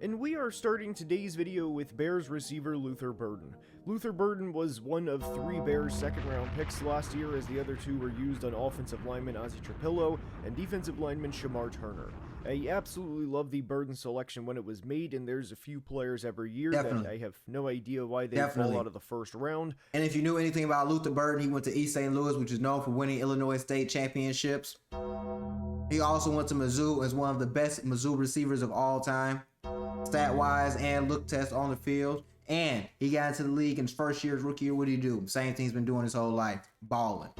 And we are starting today's video with Bears receiver Luther Burden. Luther Burden was one of 3 Bears second-round picks last year, as the other 2 were used on offensive lineman Ozzie Trapillo and defensive lineman Shamar Turner. I absolutely love the Burden selection when it was made, and there's a few players every year that I have no idea why they fall out of the first round. And if you knew anything about Luther Burden, he went to East St. Louis, which is known for winning Illinois State championships. He also went to Mizzou as one of the best Mizzou receivers of all time, stat-wise and look test on the field. And he got into the league in his first year, his rookie year. What did he do? Same thing he's been doing his whole life, balling.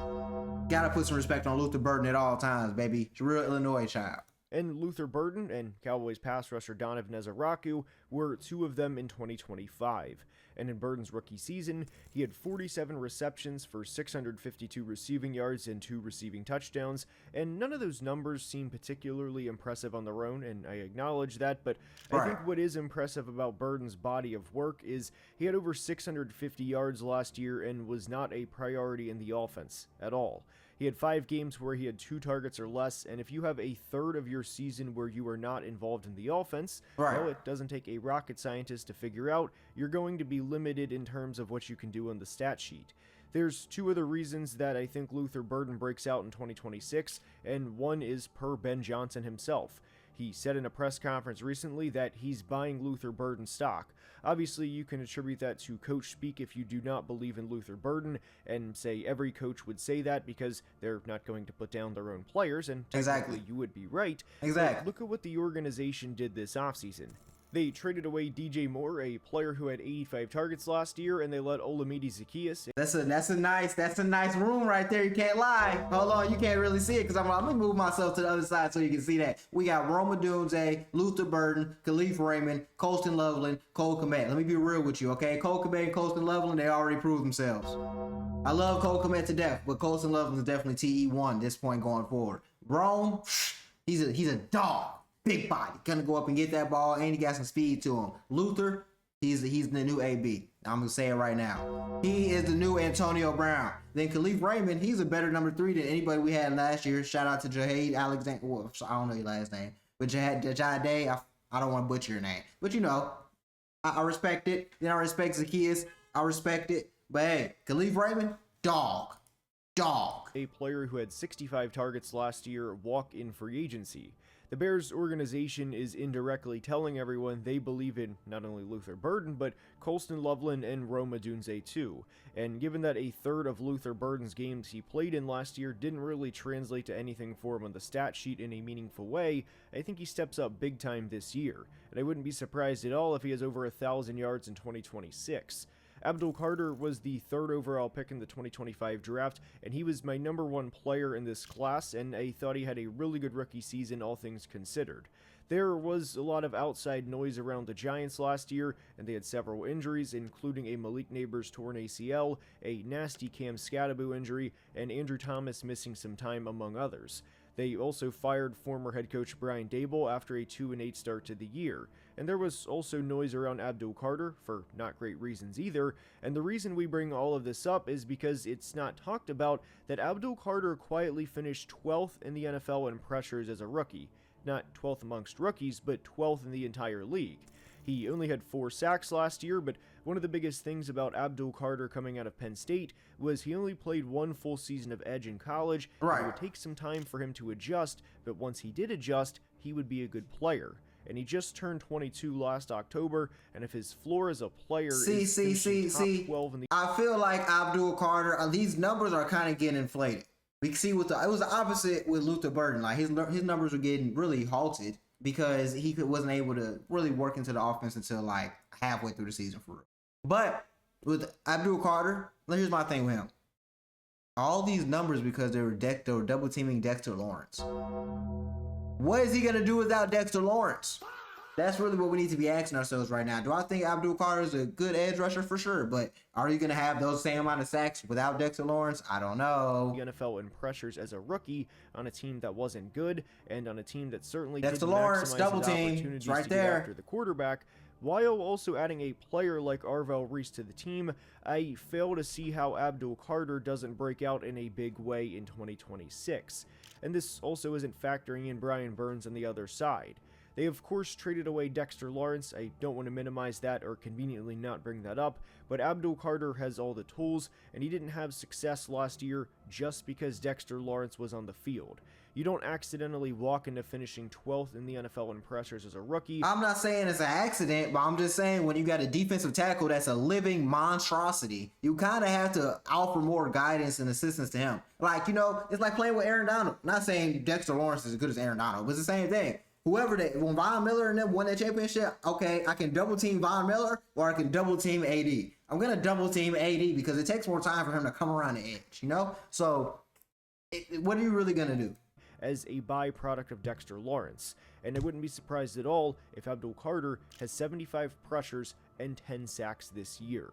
Gotta put some respect on Luther Burden at all times, baby. He's a real Illinois child. And Luther Burden and Cowboys pass rusher Donovan Ezaraku were 2 of them in 2025. And in Burden's rookie season, he had 47 receptions for 652 receiving yards and 2 receiving touchdowns, and none of those numbers seem particularly impressive on their own, and I acknowledge that, but I think what is impressive about Burden's body of work is he had over 650 yards last year and was not a priority in the offense at all. He had 5 games where he had 2 targets or less, and if you have a third of your season where you are not involved in the offense, well, it doesn't take a rocket scientist to figure out you're going to be limited in terms of what you can do on the stat sheet. There's 2 other reasons that I think Luther Burden breaks out in 2026, and one is per Ben Johnson himself. He said in a press conference recently that he's buying Luther Burden stock. Obviously, you can attribute that to coach speak if you do not believe in Luther Burden, and say every coach would say that because they're not going to put down their own players, and technically you would be right. But look at what the organization did this offseason. They traded away DJ Moore, a player who had 85 targets last year, and they let Olamide Zaccheaus. That's a nice room right there. You can't lie. Hold on, you can't really see it because I'm gonna move myself to the other side so you can see that. We got Rome Odunze, Luther Burden, Khalif Raymond, Colston Loveland, Cole Kmet. Let me be real with you, okay? Cole Kmet and Colston Loveland, they already proved themselves. I love Cole Kmet to death, but Colston Loveland is definitely TE1 at this point going forward. Rome, he's a dog. Big body, gonna go up and get that ball, and he got some speed to him. Luther, he's the new AB. I'm gonna say it right now. He is the new Antonio Brown. Then Khalif Raymond, he's a better number 3 than anybody we had last year. Shout out to Jahaid Alexander. Well, I don't know your last name, but Jahade. I don't want to butcher your name, but you know, I respect it. Then I respect Zaccheaus. I respect it. But hey, Khalif Raymond, dog. A player who had 65 targets last year walk in free agency. The Bears organization is indirectly telling everyone they believe in not only Luther Burden, but Colston Loveland and Rome Odunze too. And given that a third of Luther Burden's games he played in last year didn't really translate to anything for him on the stat sheet in a meaningful way, I think he steps up big time this year. And I wouldn't be surprised at all if he has over 1,000 yards in 2026. Abdul Carter was the 3rd overall pick in the 2025 draft, and he was my number 1 player in this class, and I thought he had a really good rookie season, all things considered. There was a lot of outside noise around the Giants last year, and they had several injuries, including a Malik Neighbors torn ACL, a nasty Cam Scadaboo injury, and Andrew Thomas missing some time, among others. They also fired former head coach Brian Daboll after a 2-8 start to the year. And there was also noise around Abdul Carter, for not great reasons either, and the reason we bring all of this up is because it's not talked about that Abdul Carter quietly finished 12th in the NFL in pressures as a rookie. Not 12th amongst rookies, but 12th in the entire league. He only had 4 sacks last year, but one of the biggest things about Abdul Carter coming out of Penn State was he only played 1 full season of edge in college. It would take some time for him to adjust, but once he did adjust, he would be a good player. And he just turned 22 last October, and if his floor as a player is top 12 in the... I feel like Abdul Carter, these numbers are kind of getting inflated. We can see it was the opposite with Luther Burden. Like his numbers were getting really halted because he wasn't able to really work into the offense until like halfway through the season for real. But with Abdul Carter, here's my thing with him. All these numbers because they were double teaming Dexter Lawrence. What is he gonna do without Dexter Lawrence? That's really what we need to be asking ourselves right now. Do I think Abdul Carter is a good edge rusher? For sure, but are you going to have those same amount of sacks without Dexter Lawrence? I don't know. The NFL in pressures as a rookie on a team that wasn't good and on a team that certainly Dexter didn't Lawrence, maximize double his team, opportunities right to there. get after the quarterback, while also adding a player like Arvell Reese to the team. I fail to see how Abdul Carter doesn't break out in a big way in 2026. And this also isn't factoring in Brian Burns on the other side. They of course traded away Dexter Lawrence. I don't want to minimize that or conveniently not bring that up, but Abdul Carter has all the tools, and he didn't have success last year just because Dexter Lawrence was on the field. You don't accidentally walk into finishing 12th in the NFL in pressures as a rookie. I'm not saying it's an accident, but I'm just saying when you got a defensive tackle that's a living monstrosity, you kind of have to offer more guidance and assistance to him. Like, you know, it's like playing with Aaron Donald. Not saying Dexter Lawrence is as good as Aaron Donald, but it's the same thing. When Von Miller and them won that championship, okay, I can double team Von Miller or I can double team AD. I'm going to double team AD because it takes more time for him to come around the edge, you know? So what are you really going to do? As a byproduct of Dexter Lawrence, and I wouldn't be surprised at all if Abdul Carter has 75 pressures and 10 sacks this year.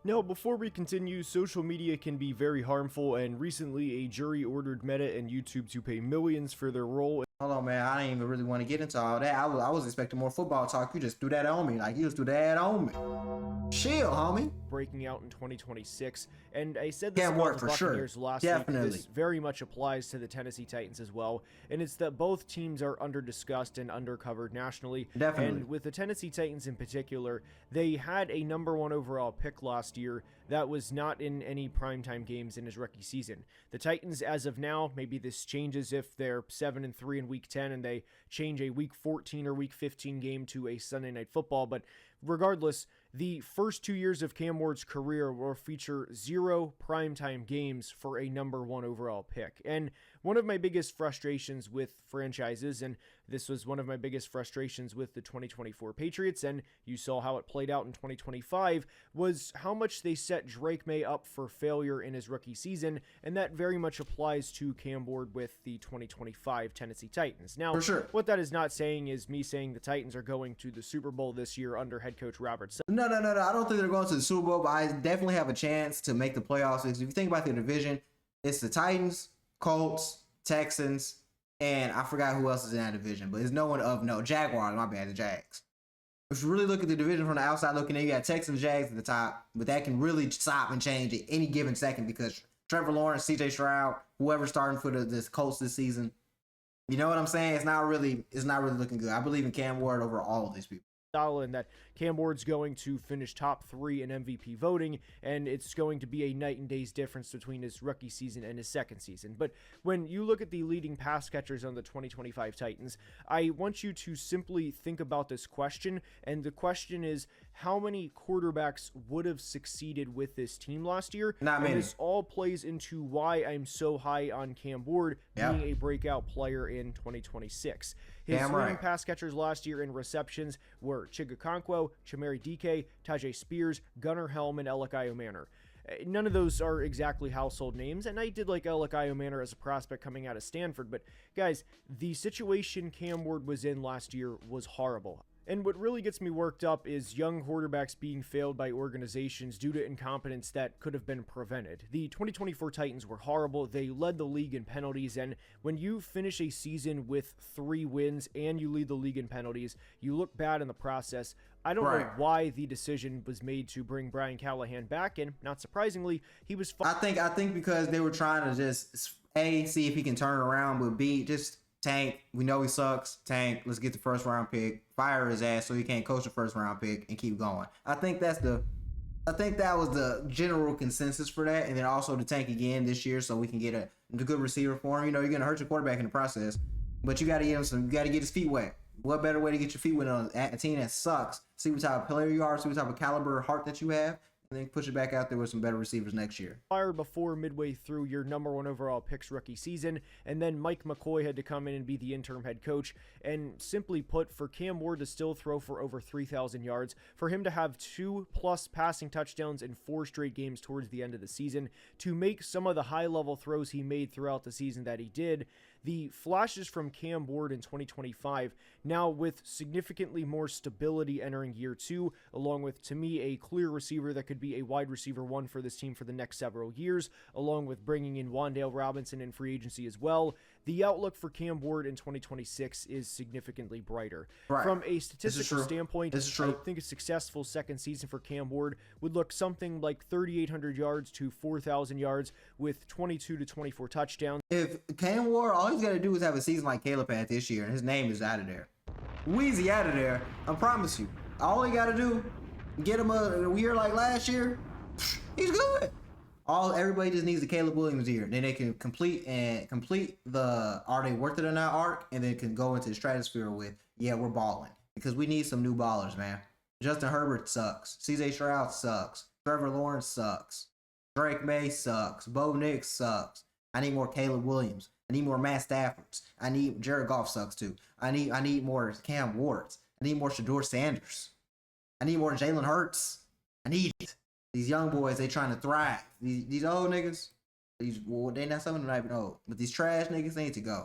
Now, before we continue, social media can be very harmful, and recently a jury ordered Meta and YouTube to pay millions for their role. Hold on, man. I didn't even really want to get into all that. I was expecting more football talk. You just threw that on me. Like, you just threw that on me. Chill, homie. Breaking out in 2026, and I said this Can't about work the for sure. Buccaneers last Definitely. week. This very much applies to the Tennessee Titans as well, and it's that both teams are under-discussed and undercovered nationally. Definitely. And with the Tennessee Titans in particular, they had a #1 overall pick last year that was not in any primetime games in his rookie season. The Titans, as of now, maybe this changes if they're 7-3 in Week 10 and they change a Week 14 or Week 15 game to a Sunday Night Football, but regardless, the first 2 years of Cam Ward's career will feature 0 primetime games for a #1 overall pick. And one of my biggest frustrations with franchises, and this was one of my biggest frustrations with the 2024 Patriots, and you saw how it played out in 2025, was how much they set Drake May up for failure in his rookie season, and that very much applies to Cam Ward with the 2025 Tennessee Titans. Now, For sure. what that is not saying is me saying the Titans are going to the Super Bowl this year under head coach Robert Saleh. No. I don't think they're going to the Super Bowl, but I definitely have a chance to make the playoffs. If you think about the division, it's the Titans, Colts, Texans, and I forgot who else is in that division, but there's no one of note. Jaguars, my bad, the Jags. If you really look at the division from the outside looking in, you got Texans, Jags at the top, but that can really stop and change at any given second because Trevor Lawrence, CJ Stroud, whoever's starting for this Colts this season, you know what I'm saying? It's not really looking good. I believe in Cam Ward over all of these people. And that Cam Ward's going to finish top 3 in MVP voting, and it's going to be a night and day's difference between his rookie season and his second season. But when you look at the leading pass catchers on the 2025 Titans, I want you to simply think about this question, and the question is, how many quarterbacks would have succeeded with this team last year? Not many. And this all plays into why I'm so high on Cam Ward being a breakout player in 2026. His leading pass catchers last year in receptions were Chigakonkwo, Chamari Dike, Tajay Spears, Gunnar Helm, and Elikai Manor. None of those are exactly household names, and I did like Elikai Manor as a prospect coming out of Stanford, but guys, the situation Cam Ward was in last year was horrible. And what really gets me worked up is young quarterbacks being failed by organizations due to incompetence that could have been prevented. The 2024 Titans were horrible. They led the league in penalties, and when you finish a season with 3 wins and you lead the league in penalties, you look bad in the process. I don't know why the decision was made to bring Brian Callahan back, and not surprisingly, he was I think because they were trying to just A, see if he can turn it around, but B, just tank. We know he sucks. Tank. Let's get the first round pick. Fire his ass so he can't coach the first round pick and keep going. I think that was the general consensus for that, and then also to tank again this year so we can get a good receiver for him. You know, you're gonna hurt your quarterback in the process, but you got to get him some. You got to get his feet wet. What better way to get your feet wet on a team that sucks? See what type of player you are. See what type of caliber of heart that you have. And then push it back out there with some better receivers next year. Fired before midway through your #1 overall pick's rookie season, and then Mike McCoy had to come in and be the interim head coach. And simply put, for Cam Ward to still throw for over 3,000 yards, for him to have 2+ passing touchdowns in 4 straight games towards the end of the season, to make some of the high-level throws he made throughout the season that he did, the flashes from Cam Ward in 2025, now with significantly more stability entering year 2, along with, to me, a clear receiver that could be a wide receiver 1 for this team for the next several years, along with bringing in Wan'Dale Robinson in free agency as well, the outlook for Cam Ward in 2026 is significantly brighter. From a statistical standpoint, I think a successful second season for Cam Ward would look something like 3,800 yards to 4,000 yards with 22 to 24 touchdowns. If Cam Ward, all he's got to do is have a season like Caleb had this year, and his name is out of there. Weezy out of there. I promise you. All they gotta do, get him a year like last year. He's good. Everybody just needs a Caleb Williams year. Then they can complete the are they worth it or not arc, and then can go into the stratosphere with, yeah, we're balling. Because we need some new ballers, man. Justin Herbert sucks. CJ Stroud sucks. Trevor Lawrence sucks. Drake May sucks. Bo Nix sucks. I need more Caleb Williams. I need more Matt Staffords. I need Jared Goff sucks too. I need more Cam Wards. I need more Shador Sanders. I need more Jalen Hurts. I need it. These young boys, they trying to thrive. These old niggas, they not some of them not even old, but these trash niggas, they need to go.